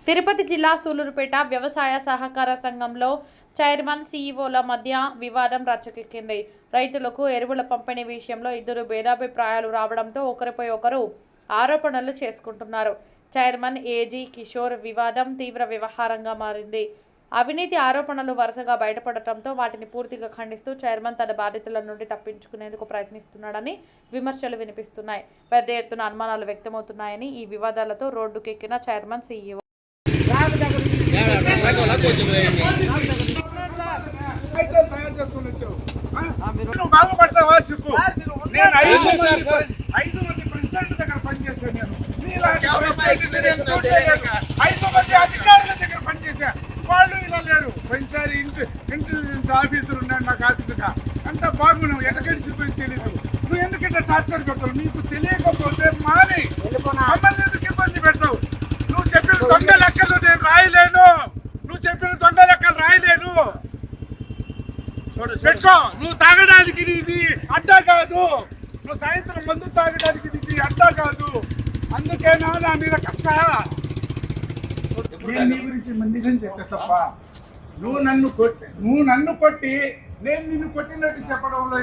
తిరుపతి జిల్లా సూలూరుపేట వ్యవసాయ సహకార సంఘంలో చైర్మన్ సీఈఓల మధ్య వివాదం రచ్చకెక్కింది. రైతులకు ఎరువుల పంపిణీ విషయంలో ఇద్దరు భేదాభిప్రాయాలు రావడంతో ఒకరిపై ఒకరు ఆరోపణలు చేసుకుంటున్నారు. చైర్మన్ ఏజీ కిషోర్ వివాదం తీవ్ర వ్యవహారంగా మారింది. అవినీతి ఆరోపణలు వరుసగా బయటపడటంతో వాటిని పూర్తిగా ఖండిస్తూ చైర్మన్ తన బాధ్యతల నుండి తప్పించుకునేందుకు ప్రయత్నిస్తున్నాడని విమర్శలు వినిపిస్తున్నాయి. పెద్ద ఎత్తున అనుమానాలు వ్యక్తమవుతున్నాయని ఈ వివాదాలతో రోడ్డుకెక్కిన చైర్మన్ సీఈఓ బాగుపడతావా చెప్పు. నేను 5 మంది ప్రెసిడెంట్ దగ్గర పనిచేశాను. నేను 5 మంది అధికారుల దగ్గర పనిచేశా. వాళ్ళు ఇలా లేరు. పోయినసారి ఇంటెలిజెన్స్ ఆఫీసర్ ఉన్నాడు నాకు ఆఫీసుగా. అంతా బాగున్నావు. ఎట గడిచిపోయి తెలీదు. నువ్వు ఎందుకంటే టార్చర్ పెడతావు? నీకు తెలియకపోతే మాని మమ్మల్ని ఎందుకు ఇబ్బంది పెడతావు? నువ్వు చెప్పిన దొంగ లెక్కలు నేను రాయలేను. నువ్వు చెప్పిన దొంగ లెక్కలు రాయలేను. పెట్టుకో. నువ్వు తాగడానికి ఇది అడ్డా కాదు. నువ్వు సాయంత్రం మందు తాగడానికి ఇది అడ్డా కాదు. అందుకేనా నా మీద కక్ష? నేను నీ గురించి నిజం చెప్పే తప్ప నువ్వు నన్ను కొట్టి నేను నిన్ను కొట్టినట్టు చెప్పడంలో